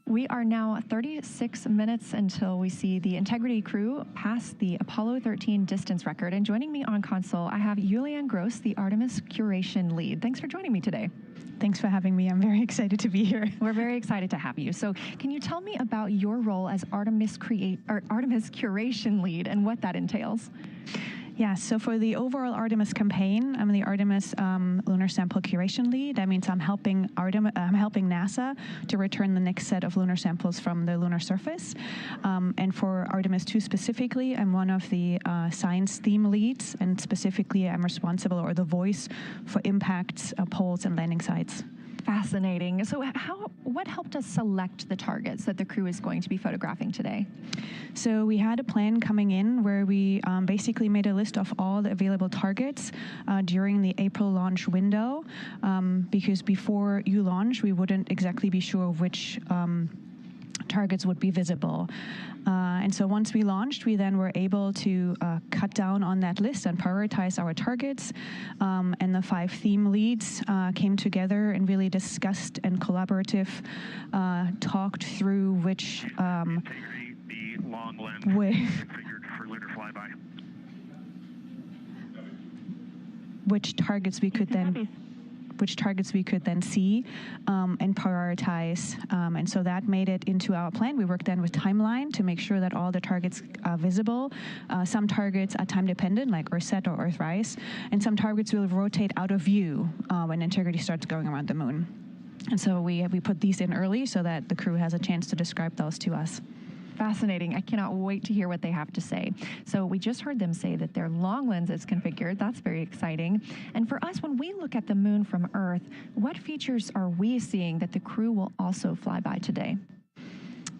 We are now 36 minutes until we see the Integrity crew pass the Apollo 13 distance record. And joining me on console, I have Julianne Gross, the Artemis curation lead. Thanks for joining me today. Thanks for having me. I'm very excited to be here. We're very excited to have you. So can you tell me about your role as Artemis curation lead and what that entails? Yeah, so for the overall Artemis campaign, I'm the Artemis lunar sample curation lead. That means I'm helping NASA to return the next set of lunar samples from the lunar surface. And for Artemis 2 specifically, I'm one of the science theme leads, and specifically I'm responsible, or the voice, for impacts, poles, and landing sites. Fascinating. So what helped us select the targets that the crew is going to be photographing today? So we had a plan coming in where we basically made a list of all the available targets during the April launch window, because before you launch, we wouldn't exactly be sure which targets would be visible. And so once we launched, we then were able to cut down on that list and prioritize our targets. And the 5 theme leads came together and really discussed and talked through which which targets we could then see and prioritize. And so that made it into our plan. We worked then with timeline to make sure that all the targets are visible. Some targets are time dependent, like Earthset or Earthrise, and some targets will rotate out of view when Integrity starts going around the moon. And so we put these in early so that the crew has a chance to describe those to us. Fascinating. I cannot wait to hear what they have to say. So we just heard them say that their long lens is configured. That's very exciting. And for us, when we look at the moon from Earth, what features are we seeing that the crew will also fly by today?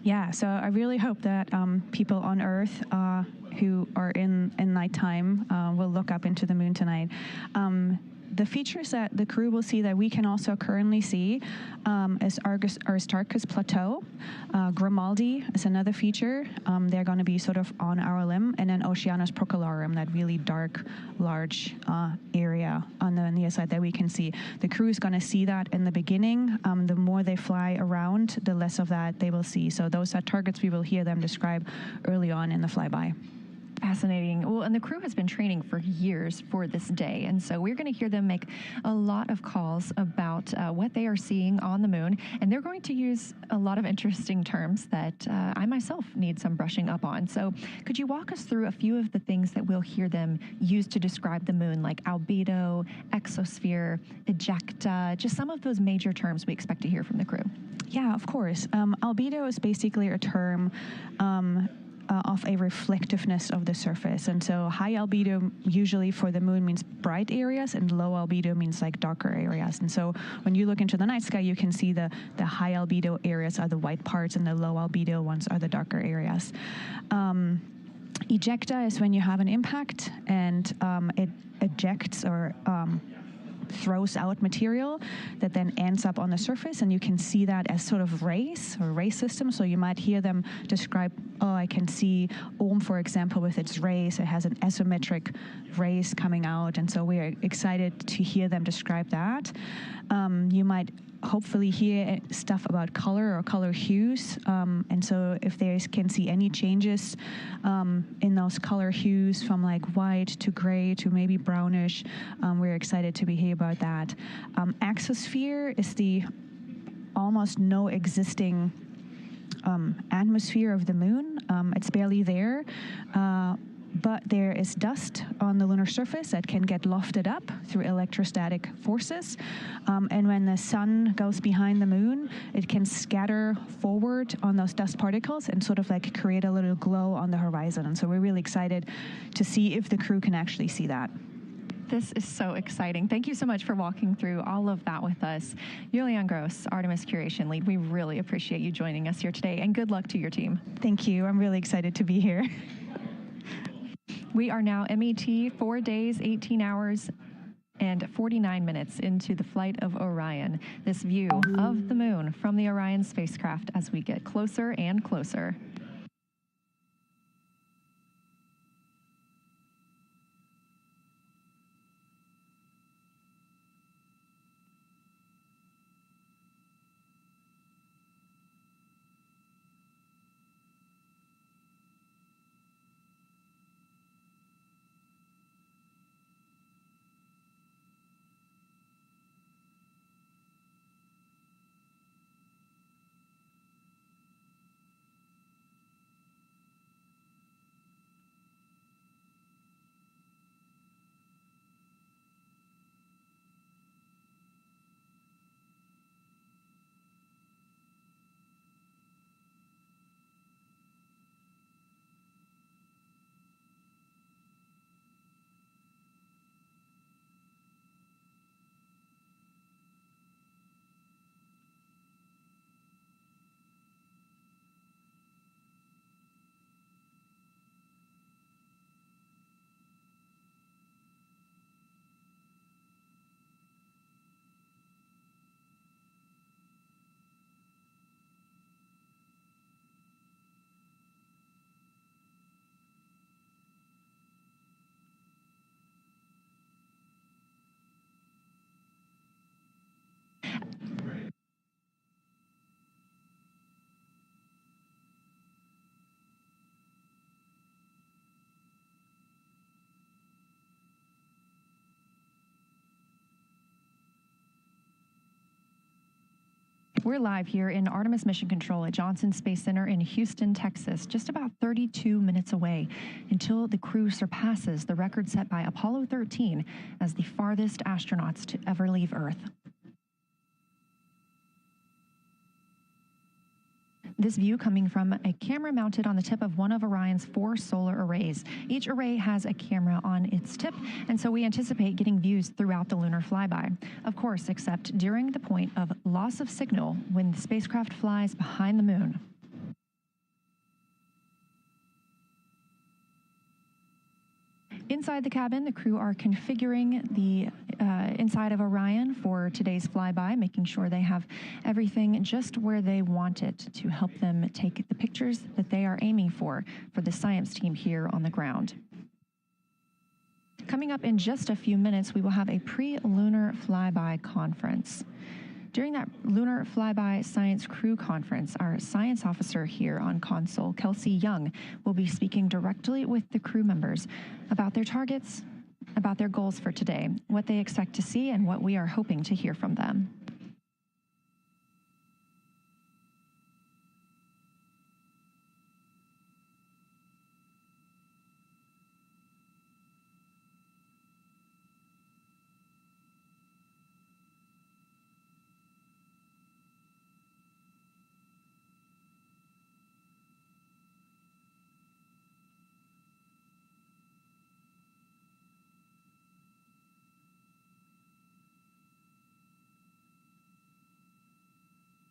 Yeah, so I really hope that people on Earth who are in nighttime will look up into the moon tonight. The features that the crew will see that we can also currently see is Aristarchus Plateau. Grimaldi is another feature. They're going to be sort of on our limb. And then Oceanus Procellarum, that really dark, large area on the near side that we can see. The crew is going to see that in the beginning. The more they fly around, the less of that they will see. So those are targets we will hear them describe early on in the flyby. Fascinating. Well, and the crew has been training for years for this day. And so we're going to hear them make a lot of calls about what they are seeing on the moon. And they're going to use a lot of interesting terms that I myself need some brushing up on. So could you walk us through a few of the things that we'll hear them use to describe the moon, like albedo, exosphere, ejecta, just some of those major terms we expect to hear from the crew? Yeah, of course. Albedo is basically a term of a reflectiveness of the surface. And so high albedo usually for the moon means bright areas, and low albedo means like darker areas. And so when you look into the night sky, you can see the high albedo areas are the white parts and the low albedo ones are the darker areas. Ejecta is when you have an impact and it ejects or throws out material that then ends up on the surface, and you can see that as sort of rays or ray systems. So you might hear them describe, I can see Ohm, for example, with its rays. It has an asymmetric rays coming out, and so we're excited to hear them describe that. You might hopefully hear stuff about color or color hues, and so if they can see any changes in those color hues from like white to gray to maybe brownish, we're excited to hear about that. Exosphere is the almost no existing atmosphere of the moon. It's barely there. But there is dust on the lunar surface that can get lofted up through electrostatic forces. And when the sun goes behind the moon, it can scatter forward on those dust particles and sort of like create a little glow on the horizon. And so we're really excited to see if the crew can actually see that. This is so exciting. Thank you so much for walking through all of that with us. Julianne Gross, Artemis Curation Lead, we really appreciate you joining us here today, and good luck to your team. Thank you. I'm really excited to be here. We are now MET 4 days, 18 hours, and 49 minutes into the flight of Orion. This view of the moon from the Orion spacecraft as we get closer and closer. We're live here in Artemis Mission Control at Johnson Space Center in Houston, Texas, just about 32 minutes away until the crew surpasses the record set by Apollo 13 as the farthest astronauts to ever leave Earth. This view coming from a camera mounted on the tip of one of Orion's 4 solar arrays. Each array has a camera on its tip, and so we anticipate getting views throughout the lunar flyby. Of course, except during the point of loss of signal when the spacecraft flies behind the moon. Inside the cabin, the crew are configuring the inside of Orion for today's flyby, making sure they have everything just where they want it to help them take the pictures that they are aiming for the science team here on the ground. Coming up in just a few minutes, we will have a pre-lunar flyby conference. During that Lunar Flyby Science Crew Conference, our science officer here on console, Kelsey Young, will be speaking directly with the crew members about their targets, about their goals for today, what they expect to see, and what we are hoping to hear from them.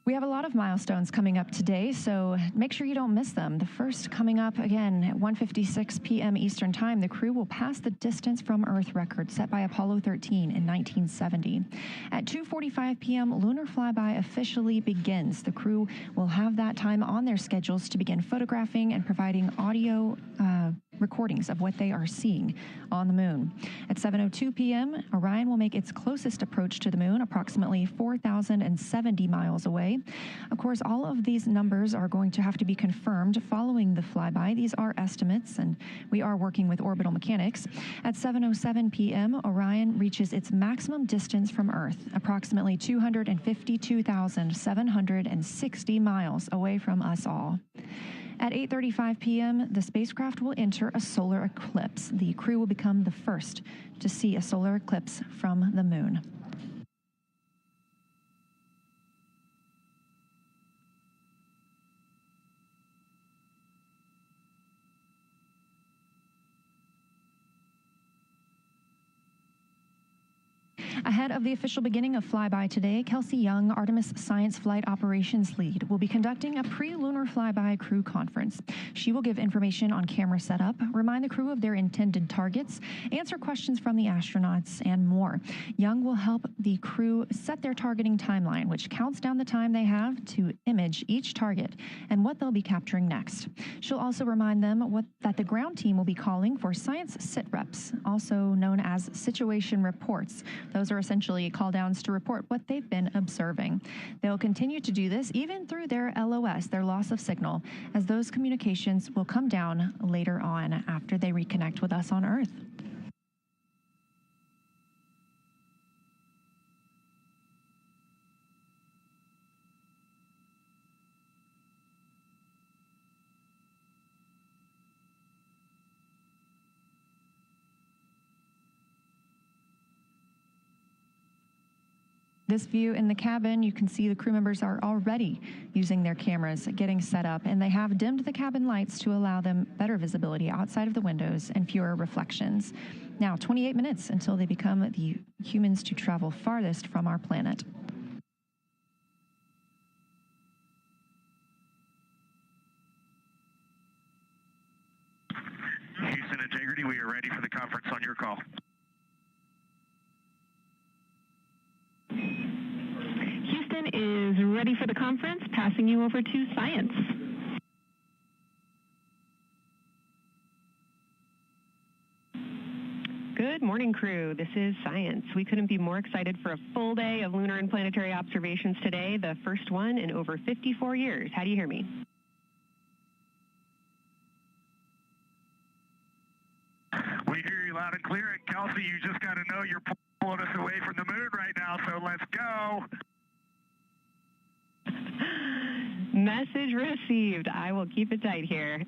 We have a lot of milestones coming up today, so make sure you don't miss them. The first coming up, again, at 1:56 p.m. Eastern Time, the crew will pass the distance from Earth record set by Apollo 13 in 1970. At 2:45 p.m., lunar flyby officially begins. The crew will have that time on their schedules to begin photographing and providing audio recordings of what they are seeing on the moon. At 7:02 p.m., Orion will make its closest approach to the moon, approximately 4,070 miles away. Of course, all of these numbers are going to have to be confirmed following the flyby. These are estimates, and we are working with orbital mechanics. At 7:07 p.m., Orion reaches its maximum distance from Earth, approximately 252,760 miles away from us all. At 8:35 p.m., the spacecraft will enter a solar eclipse. The crew will become the first to see a solar eclipse from the moon. Ahead of the official beginning of flyby today, Kelsey Young, Artemis Science Flight Operations Lead, will be conducting a pre-lunar flyby crew conference. She will give information on camera setup, remind the crew of their intended targets, answer questions from the astronauts, and more. Young will help the crew set their targeting timeline, which counts down the time they have to image each target and what they'll be capturing next. She'll also remind them that the ground team will be calling for science sit reps, also known as situation reports. Those are essentially call-downs to report what they've been observing. They'll continue to do this even through their LOS, their loss of signal, as those communications will come down later on after they reconnect with us on Earth. This view in the cabin, you can see the crew members are already using their cameras, getting set up, and they have dimmed the cabin lights to allow them better visibility outside of the windows and fewer reflections. Now, 28 minutes until they become the humans to travel farthest from our planet. Houston Integrity, we are ready for the conference on your call. Houston is ready for the conference, passing you over to Science. Good morning, crew. This is Science. We couldn't be more excited for a full day of lunar and planetary observations today, the first one in over 54 years. How do you hear me? We hear you loud and clear, and Kelsey, you just got to know you're pulling us away from the moon right now, so let's go. Message received. I will keep it tight here.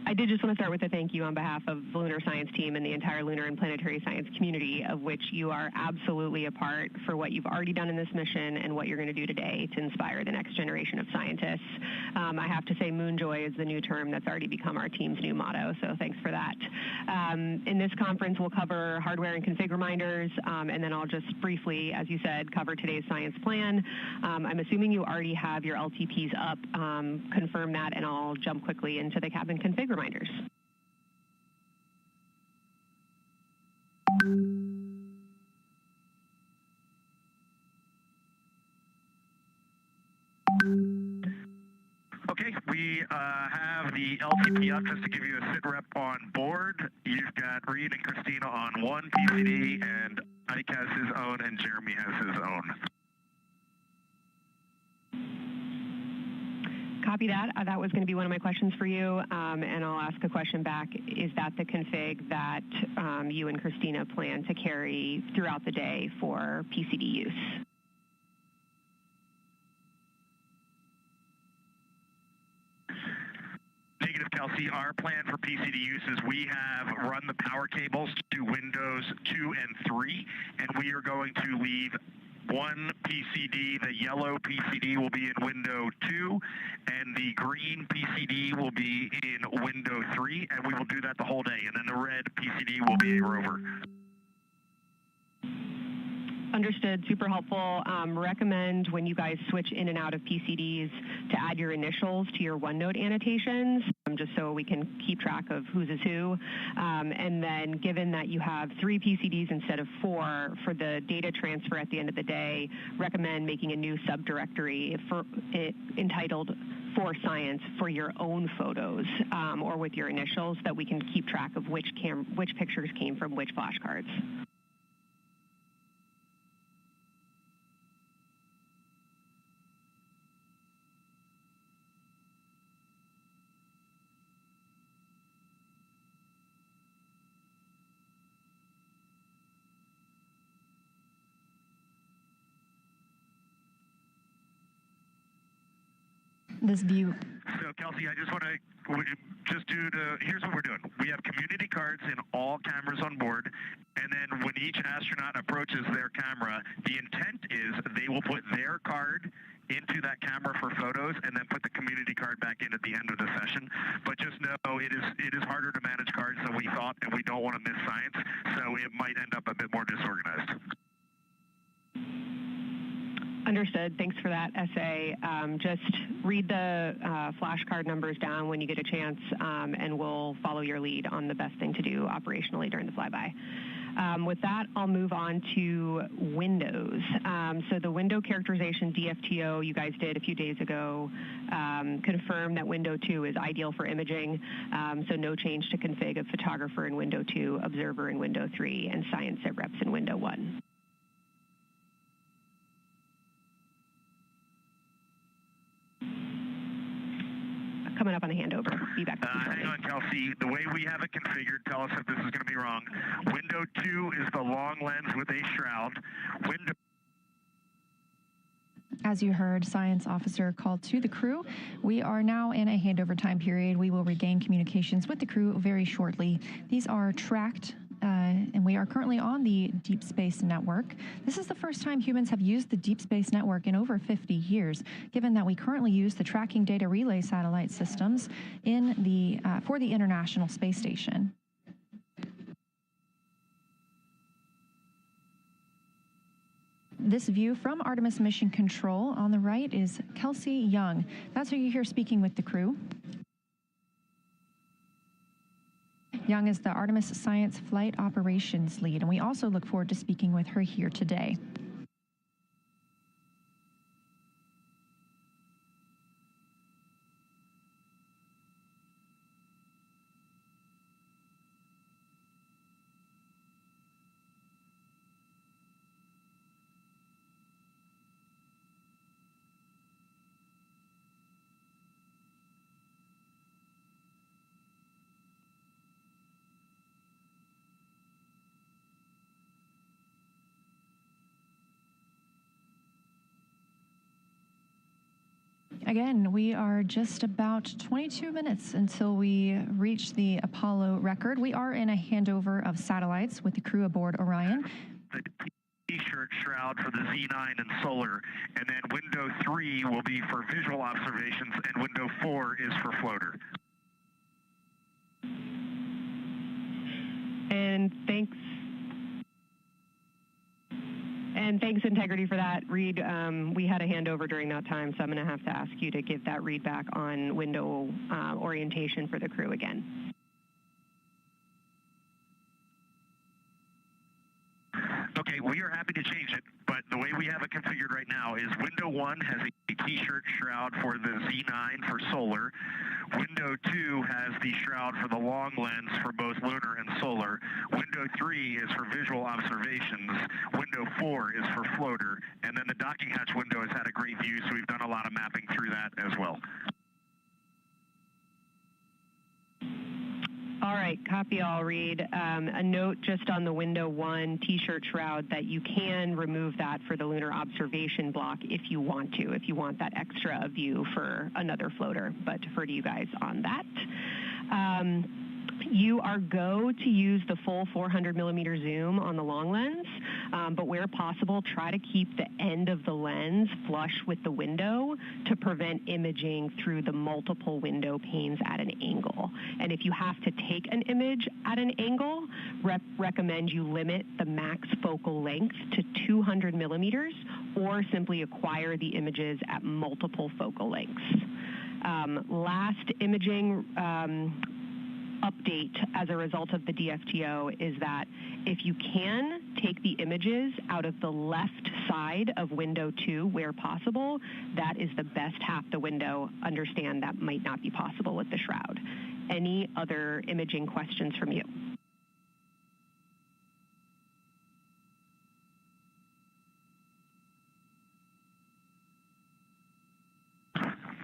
I did just want to start with a thank you on behalf of the Lunar Science team and the entire lunar and planetary science community, of which you are absolutely a part, for what you've already done in this mission and what you're going to do today to inspire the next generation of scientists. I have to say moon joy is the new term that's already become our team's new motto, so thanks for that. In this conference, we'll cover hardware and config reminders, and then I'll just briefly, as you said, cover today's science plan. I'm assuming you already have your LTPs up. Confirm that, and I'll jump quickly into the cabin config reminders. Okay, we have the LTP up just to give you a sit rep on board. You've got Reed and Christina on one PCD, and Ike has his own, and Jeremy has his own. Copy that. That was going to be one of my questions for you, and I'll ask a question back. Is that the config that you and Christina plan to carry throughout the day for PCD use? Negative, Kelsey. Our plan for PCD use is we have run the power cables to Windows 2 and 3, and we are going to leave one PCD. The yellow PCD will be in window 2, and the green PCD will be in window 3, and we will do that the whole day. And then the red PCD will be a rover. Understood. Super helpful. Recommend when you guys switch in and out of PCDs to add your initials to your OneNote annotations, just so we can keep track of whose is who. And then given that you have 3 PCDs instead of 4, for the data transfer at the end of the day, recommend making a new subdirectory entitled For Science for your own photos, or with your initials, that we can keep track of which pictures came from which flashcards. This view. So, Kelsey, I just want to here's what we're doing. We have community cards in all cameras on board, and then when each astronaut approaches their camera, the intent is they will put their card into that camera for photos and then put the community card back in at the end of the session. But just know it is harder to manage cards than we thought, and we don't want to miss science, so it might end up a bit more disorganized. Understood. Thanks for that, SA. Just read the flashcard numbers down when you get a chance, and we'll follow your lead on the best thing to do operationally during the flyby. With that, I'll move on to Windows. So the window characterization DFTO you guys did a few days ago confirmed that window 2 is ideal for imaging, so no change to config of photographer in window 2, observer in window 3, and science sit reps in window 1. Coming up on the handover. Be back with you shortly. Hang on, Kelsey. The way we have it configured, tell us if this is going to be wrong. Window 2 is the long lens with a shroud. Window. As you heard, science officer called to the crew. We are now in a handover time period. We will regain communications with the crew very shortly. These are tracked, and we are currently on the Deep Space Network. This is the first time humans have used the Deep Space Network in over 50 years, given that we currently use the tracking data relay satellite systems in the for the International Space Station. This view from Artemis Mission Control on the right is Kelsey Young. That's who you hear speaking with the crew. Young is the Artemis Science Flight Operations Lead, and we also look forward to speaking with her here today. Again, we are just about 22 minutes until we reach the Apollo record. We are in a handover of satellites with the crew aboard Orion. The T-shirt shroud for the Z9 and solar, and then window 3 will be for visual observations, and window 4 is for floater. And thanks, Integrity, for that. Reed, we had a handover during that time, so I'm going to have to ask you to give that read back on window orientation for the crew again. Okay, we are happy to change it, but the way we have it configured right now is window 1 has a T-shirt shroud for the Z9 for solar. Window 2 has the shroud for the long lens for both lunar and solar. Window 3 is for visual observations. Window 4 is for floater. And then the docking hatch window has had a great view, so we've done a lot of mapping through that as well. All right, copy all, Reed. A note just on the window 1 T-shirt shroud that you can remove that for the lunar observation block if you want to, if you want that extra view for another floater, but defer to you guys on that. You are go to use the full 400 millimeter zoom on the long lens, but where possible, try to keep the end of the lens flush with the window to prevent imaging through the multiple window panes at an angle. And if you have to take an image at an angle, recommend you limit the max focal length to 200 millimeters or simply acquire the images at multiple focal lengths. Last imaging update as a result of the DFTO is that if you can take the images out of the left side of window 2 where possible, that is the best half the window. Understand that might not be possible with the shroud. Any other imaging questions from you?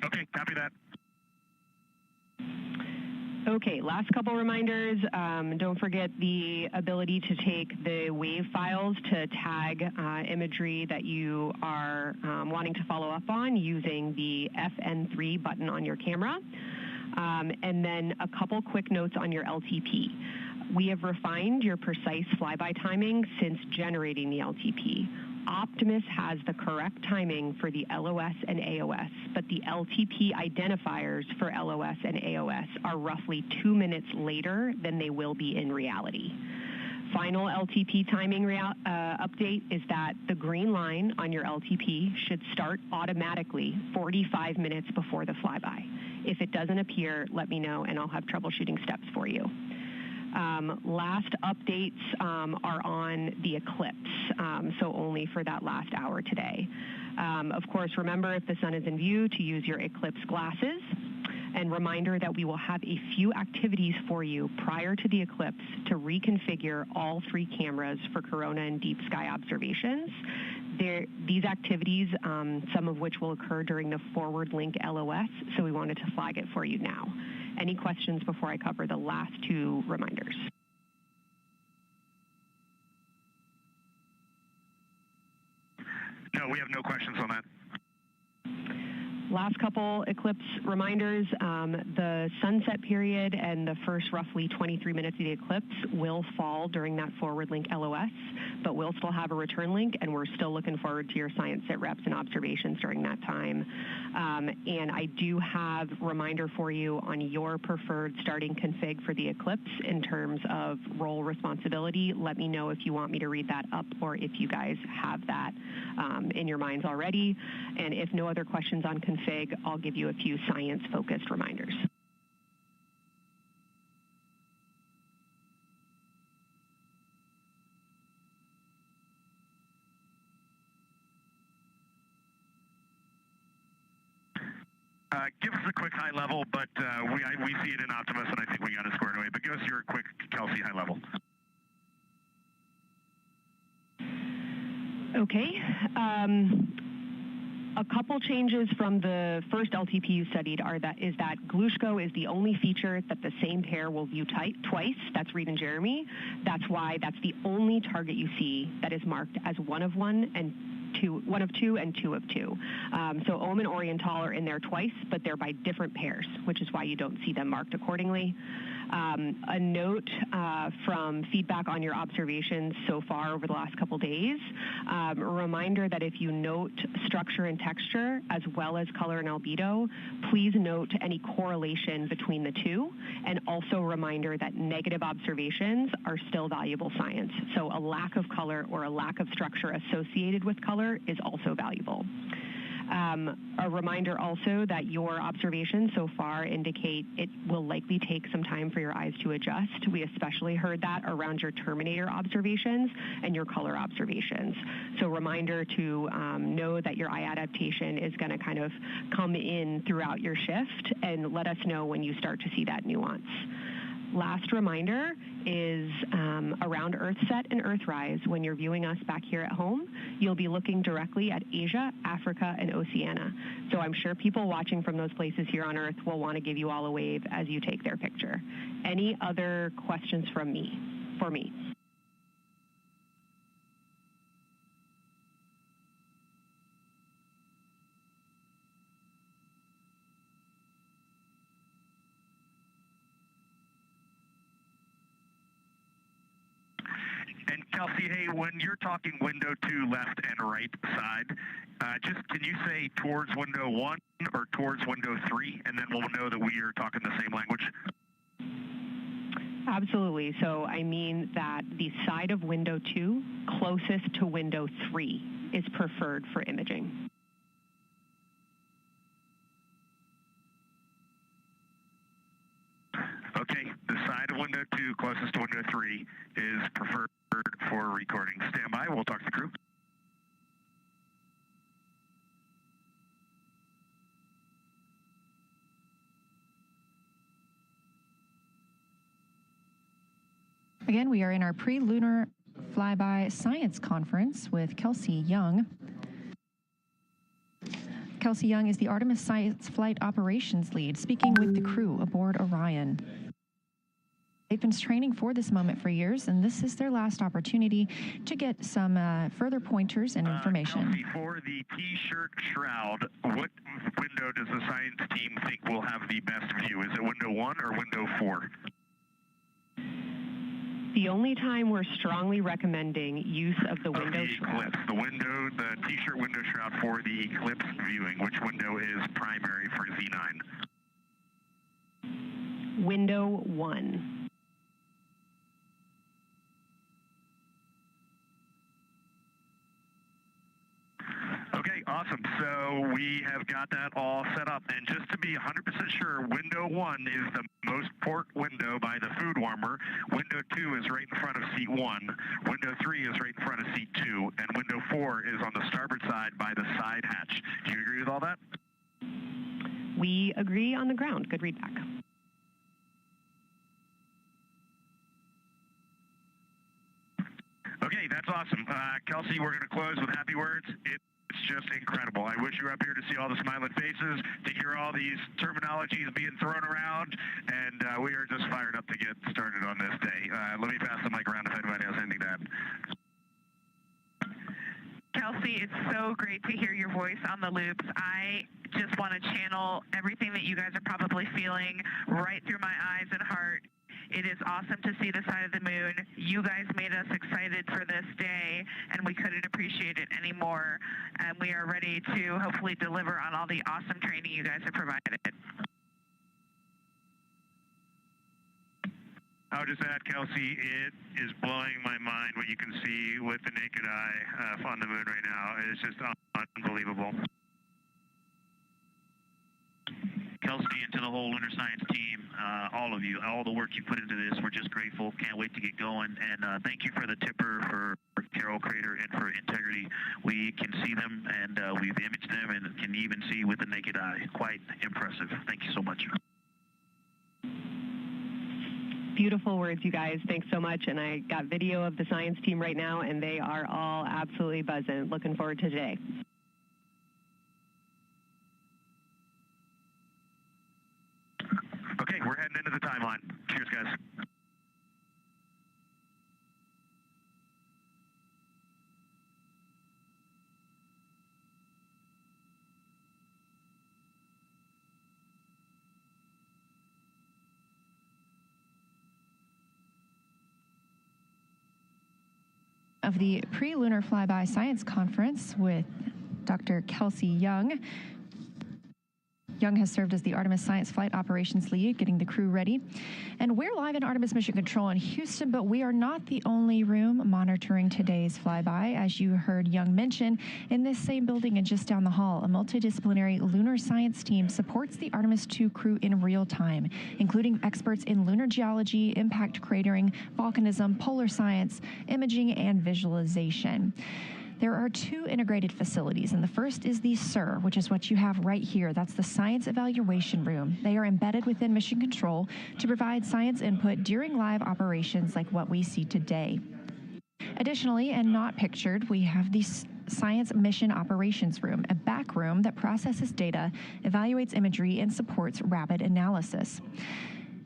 Okay, copy that. Okay, last couple reminders. Don't forget the ability to take the WAV files to tag imagery that you are wanting to follow up on using the FN3 button on your camera. And then a couple quick notes on your LTP. We have refined your precise flyby timing since generating the LTP. Optimus has the correct timing for the LOS and AOS, but the LTP identifiers for LOS and AOS are roughly 2 minutes later than they will be in reality. Final LTP timing update is that the green line on your LTP should start automatically 45 minutes before the flyby. If it doesn't appear, let me know and I'll have troubleshooting steps for you. Last updates are on the eclipse, so only for that last hour today. Of course, remember if the sun is in view to use your eclipse glasses. And reminder that we will have a few activities for you prior to the eclipse to reconfigure all 3 cameras for corona and deep sky observations. These activities, some of which will occur during the forward link LOS, so we wanted to flag it for you now. Any questions before I cover the last 2 reminders? No, we have no questions on that. Last couple eclipse reminders, the sunset period and the first roughly 23 minutes of the eclipse will fall during that forward link LOS, but we'll still have a return link, and we're still looking forward to your science sit reps and observations during that time. And I do have a reminder for you on your preferred starting config for the eclipse in terms of role responsibility. Let me know if you want me to read that up or if you guys have that in your minds already. And if no other questions on config, I'll give you a few science-focused reminders. Give us a quick high level, but we see it in Optimus, and I think we got it squared away. But give us your quick Kelsey high level. Okay. A couple changes from the first LTP you studied is that Glushko is the only feature that the same pair will view twice. That's Reed and Jeremy. That's why that's the only target you see that is marked as 1 of 1 and one of two and two of two. So OM and Oriental are in there twice, but they're by different pairs, which is why you don't see them marked accordingly. A note from feedback on your observations so far over the last couple days, a reminder that if you note structure and texture as well as color and albedo, please note any correlation between the two, and also a reminder that negative observations are still valuable science. So a lack of color or a lack of structure associated with color is also valuable. A reminder also that your observations so far indicate it will likely take some time for your eyes to adjust. We especially heard that around your terminator observations and your color observations. So reminder to know that your eye adaptation is going to kind of come in throughout your shift, and let us know when you start to see that nuance. Last reminder is around Earthset and Earthrise. When you're viewing us back here at home, you'll be looking directly at Asia, Africa, and Oceania. So I'm sure people watching from those places here on Earth will want to give you all a wave as you take their picture. Any other questions for me? And Kelsey, hey, when you're talking window 2 left and right side, just can you say towards window 1 or towards window 3, and then we'll know that we are talking the same language? Absolutely. So I mean that the side of window 2 closest to window 3 is preferred for imaging. Okay, the side of window 2 closest to window 3 is preferred for recording. Stand by, we'll talk to the crew. Again, we are in our pre-lunar flyby science conference with Kelsey Young. Kelsey Young is the Artemis Science Flight Operations Lead, speaking with the crew aboard Orion. They've been training for this moment for years, and this is their last opportunity to get some further pointers and information. Kelsey, for the T-shirt shroud, what window does the science team think will have the best view? Is it window 1 or window 4? The only time we're strongly recommending use of the window shroud. The T-shirt window shroud for the eclipse viewing, which window is primary for Z9? Window 1. Okay, awesome. So we have got that all set up. And just to be 100% sure, window 1 is the most port window by the food warmer. Window 2 is right in front of seat 1. Window 3 is right in front of seat 2. And window 4 is on the starboard side by the side hatch. Do you agree with all that? We agree on the ground. Good readback. Okay, that's awesome. Kelsey, we're going to close with happy words. It's just incredible. I wish you were up here to see all the smiling faces, to hear all these terminologies being thrown around, and we are just fired up to get started on this day. Let me pass the mic around if anybody has anything to add. Kelsey, it's so great to hear your voice on the loops. I just want to channel everything that you guys are probably feeling right through my eyes and heart. It is awesome to see the side of the moon. You guys made us excited for this day, and we couldn't appreciate it anymore. And we are ready to hopefully deliver on all the awesome training you guys have provided. I would just add, Kelsey, it is blowing my mind what you can see with the naked eye on the moon right now. It's just unbelievable. Kelsey, and to the whole Lunar Science team, all of you, all the work you put into this, we're just grateful. Can't wait to get going. And thank you for the tipper, for Carol Crater, and for Integrity. We can see them, and we've imaged them, and can even see with the naked eye. Quite impressive. Thank you so much. Beautiful words, you guys. Thanks so much. And I got video of the science team right now, and they are all absolutely buzzing. Looking forward to today. Okay, we're heading into the timeline. Cheers, guys. of the Pre-Lunar Flyby Science Conference with Dr. Kelsey Young. Young has served as the Artemis Science Flight Operations Lead, getting the crew ready. And we're live in Artemis Mission Control in Houston, but we are not the only room monitoring today's flyby. As you heard Young mention, in this same building and just down the hall, a multidisciplinary lunar science team supports the Artemis II crew in real time, including experts in lunar geology, impact cratering, volcanism, polar science, imaging, and visualization. There are two integrated facilities, and the first is the SIR, which is what you have right here. That's the Science Evaluation Room. They are embedded within Mission Control to provide science input during live operations like what we see today. Additionally, and not pictured, we have the Science Mission Operations Room, a back room that processes data, evaluates imagery, and supports rapid analysis.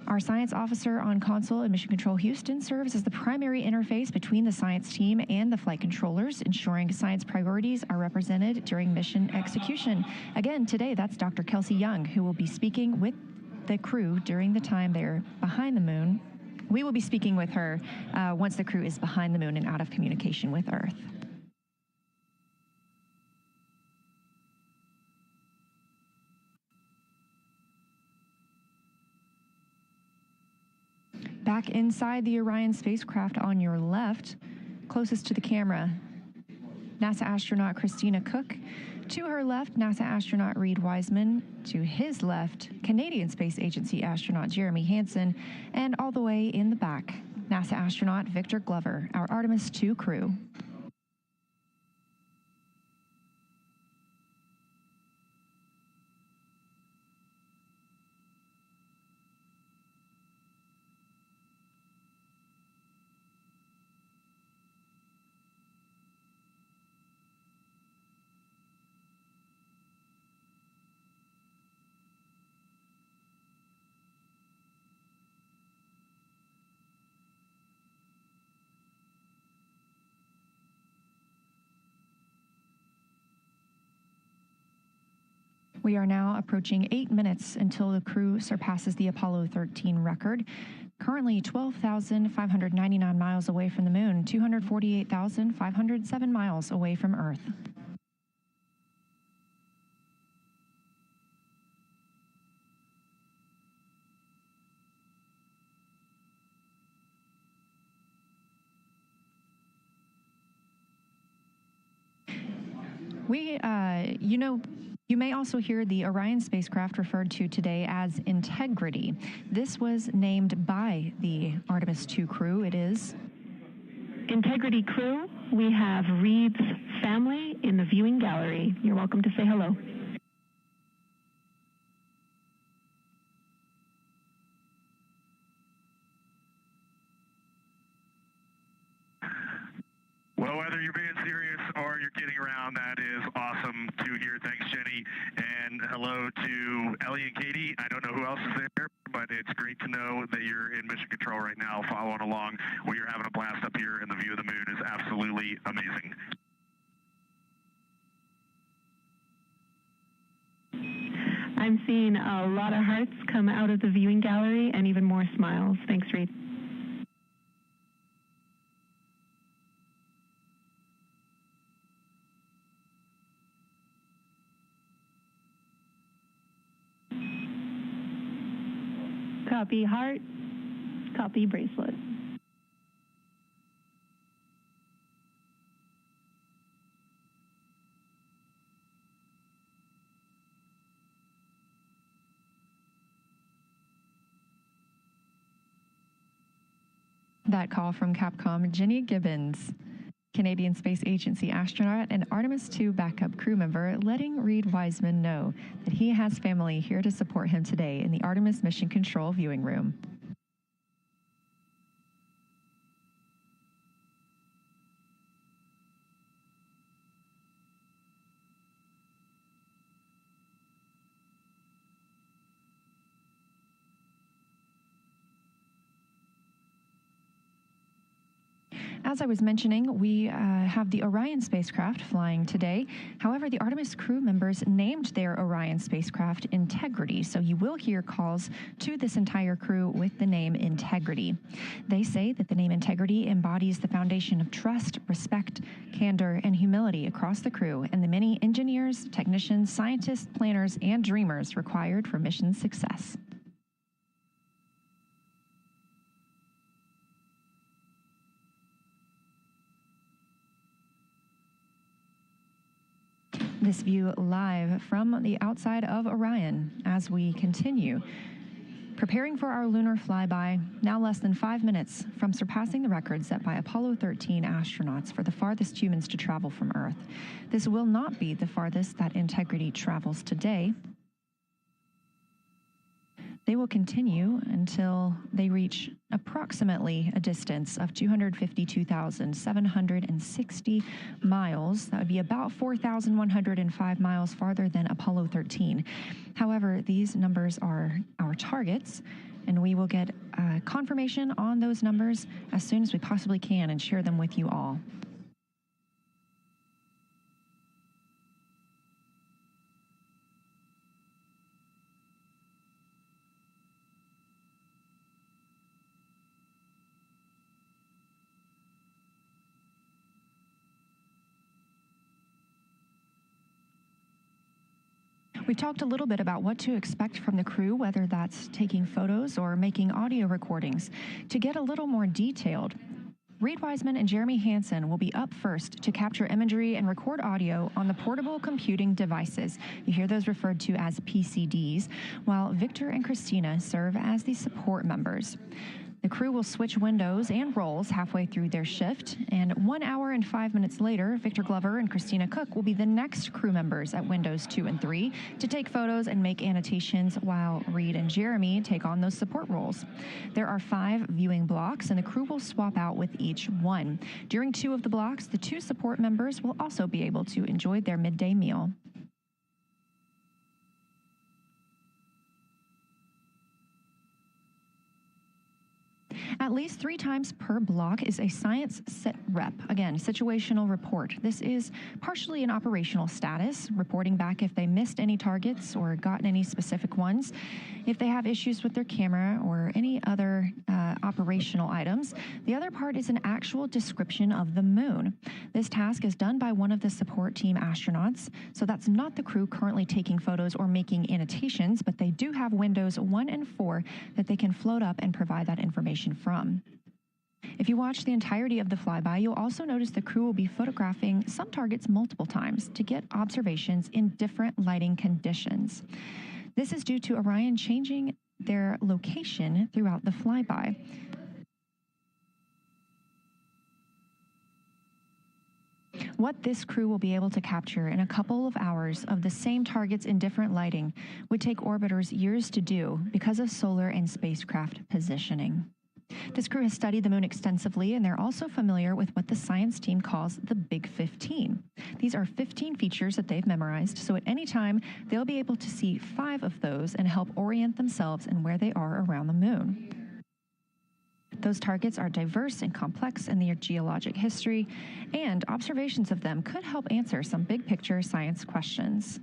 Our science officer on console in Mission Control Houston serves as the primary interface between the science team and the flight controllers, ensuring science priorities are represented during mission execution. Again, today, that's Dr. Kelsey Young, who will be speaking with the crew during the time they're behind the moon. We will be speaking with her once the crew is behind the moon and out of communication with Earth. Back inside the Orion spacecraft on your left, closest to the camera, NASA astronaut Christina Cook. To her left, NASA astronaut Reid Wiseman. To his left, Canadian Space Agency astronaut Jeremy Hansen. And all the way in the back, NASA astronaut Victor Glover, our Artemis II crew. We are now approaching 8 minutes until the crew surpasses the Apollo 13 record. Currently 12,599 miles away from the moon, 248,507 miles away from Earth. You may also hear the Orion spacecraft referred to today as Integrity. This was named by the Artemis II crew. It is Integrity crew, we have Reid's family in the viewing gallery. You're welcome to say hello. Well, whether you're being serious or you're kidding around, that is awesome to hear. Thanks, Jenny. And hello to Ellie and Katie. I don't know who else is there, but it's great to know that you're in Mission Control right now, following along. We are having a blast up here, and the view of the moon is absolutely amazing. I'm seeing a lot of hearts come out of the viewing gallery and even more smiles. Thanks, Reid. Copy heart, copy bracelet. That call from Capcom, Jenny Gibbons, Canadian Space Agency astronaut and Artemis II backup crew member, letting Reid Wiseman know that he has family here to support him today in the Artemis Mission Control viewing room. As I was mentioning, we have the Orion spacecraft flying today. However, the Artemis crew members named their Orion spacecraft Integrity, so you will hear calls to this entire crew with the name Integrity. They say that the name Integrity embodies the foundation of trust, respect, candor, and humility across the crew and the many engineers, technicians, scientists, planners, and dreamers required for mission success. This view live from the outside of Orion as we continue. Preparing for our lunar flyby, now less than 5 minutes from surpassing the record set by Apollo 13 astronauts for the farthest humans to travel from Earth. This will not be the farthest that Integrity travels today. They will continue until they reach approximately a distance of 252,760 miles. That would be about 4,105 miles farther than Apollo 13. However, these numbers are our targets, and we will get confirmation on those numbers as soon as we possibly can and share them with you all. We talked a little bit about what to expect from the crew, whether that's taking photos or making audio recordings. To get a little more detailed, Reed Wiseman and Jeremy Hansen will be up first to capture imagery and record audio on the portable computing devices. You hear those referred to as PCDs, while Victor and Christina serve as the support members. The crew will switch windows and roles halfway through their shift, and 1 hour and 5 minutes later, Victor Glover and Christina Cook will be the next crew members at windows 2 and 3 to take photos and make annotations, while Reed and Jeremy take on those support roles. There are 5 viewing blocks, and the crew will swap out with each one. During 2 of the blocks, the 2 support members will also be able to enjoy their midday meal. At least 3 times per block is a science sit rep. Again, situational report. This is partially an operational status, reporting back if they missed any targets or gotten any specific ones, if they have issues with their camera or any other operational items. The other part is an actual description of the moon. This task is done by one of the support team astronauts, so that's not the crew currently taking photos or making annotations, but they do have windows 1 and 4 that they can float up and provide that information from. If you watch the entirety of the flyby, you'll also notice the crew will be photographing some targets multiple times to get observations in different lighting conditions. This is due to Orion changing their location throughout the flyby. What this crew will be able to capture in a couple of hours of the same targets in different lighting would take orbiters years to do because of solar and spacecraft positioning. This crew has studied the moon extensively, and they're also familiar with what the science team calls the Big 15. These are 15 features that they've memorized, so at any time, they'll be able to see 5 of those and help orient themselves and where they are around the moon. Those targets are diverse and complex in their geologic history, and observations of them could help answer some big-picture science questions.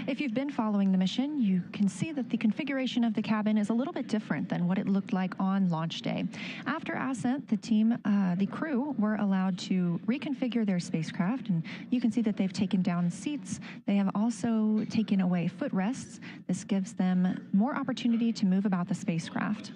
If you've been following the mission, you can see that the configuration of the cabin is a little bit different than what it looked like on launch day. After ascent, the crew were allowed to reconfigure their spacecraft, and you can see that they've taken down seats. They have also taken away footrests. This gives them more opportunity to move about the spacecraft.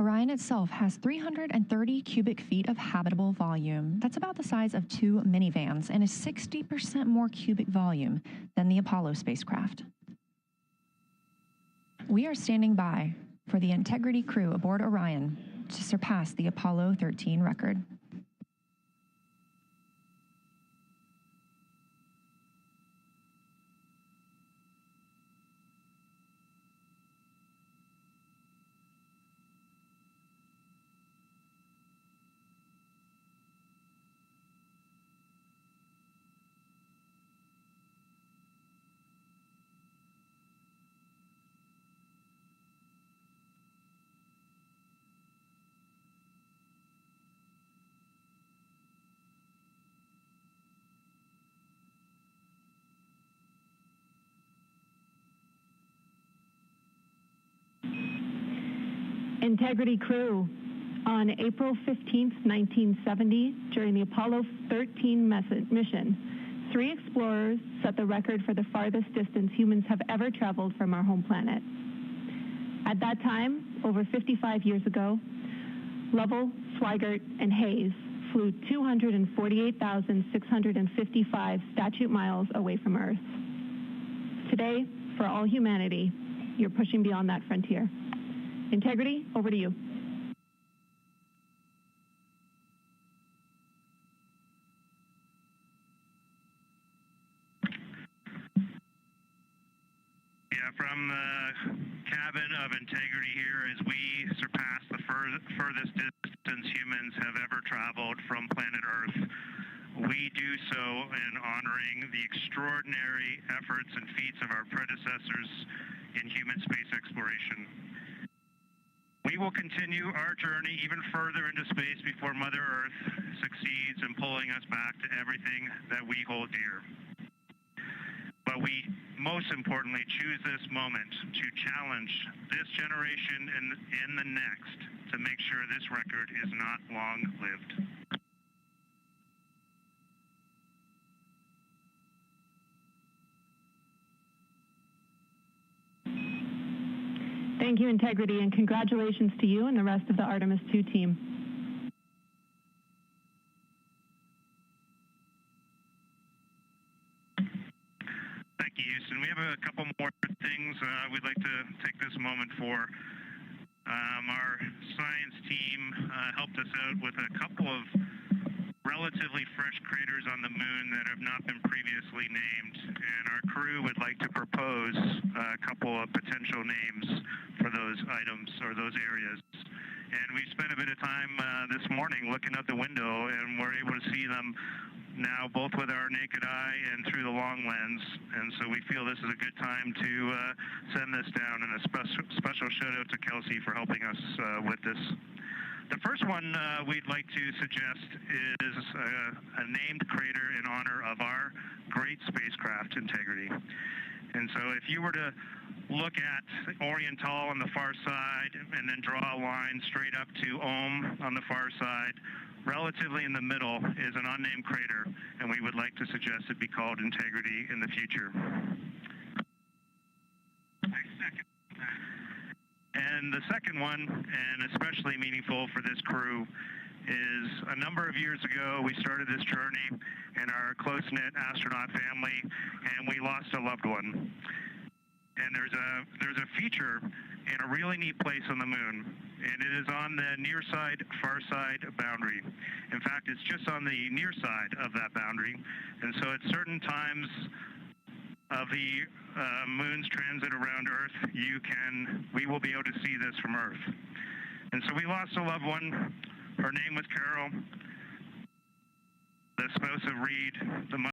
Orion itself has 330 cubic feet of habitable volume. That's about the size of 2 minivans and is 60% more cubic volume than the Apollo spacecraft. We are standing by for the Integrity crew aboard Orion to surpass the Apollo 13 record. Integrity crew, on April 15th, 1970, during the Apollo 13 mission, 3 explorers set the record for the farthest distance humans have ever traveled from our home planet. At that time, over 55 years ago, Lovell, Swigert, and Hayes flew 248,655 statute miles away from Earth. Today, for all humanity, you're pushing beyond that frontier. Integrity, over to you. Yeah, from the cabin of Integrity here, as we surpass the furthest distance humans have ever traveled from planet Earth, we do so in honoring the extraordinary efforts and feats of our predecessors in human space exploration. We will continue our journey even further into space before Mother Earth succeeds in pulling us back to everything that we hold dear. But we, most importantly, choose this moment to challenge this generation and in the next to make sure this record is not long-lived. Thank you, Integrity, and congratulations to you and the rest of the Artemis II team. Thank you, Houston. We have a couple more things we'd like to take this moment for. Our science team helped us out with a couple of relatively fresh craters on the moon that have not been previously named, and our crew would like to propose a couple of potential names for those items or those areas. And we spent a bit of time this morning looking out the window, and we're able to see them now both with our naked eye and through the long lens, and so we feel this is a good time to send this down, and a special shout out to Kelsey for helping us with this. The first one we'd like to suggest is a named crater in honor of our great spacecraft, Integrity. And so if you were to look at Oriental on the far side and then draw a line straight up to Ohm on the far side, relatively in the middle is an unnamed crater, and we would like to suggest it be called Integrity in the future. And the second one, and especially meaningful for this crew, is a number of years ago we started this journey in our close-knit astronaut family, and we lost a loved one. And there's a feature in a really neat place on the moon, and it is on the near side, far side boundary. In fact, it's just on the near side of that boundary, and so at certain times of the moon's transit around Earth, we will be able to see this from Earth. And so we lost a loved one. Her name was Carol, the spouse of Reed, the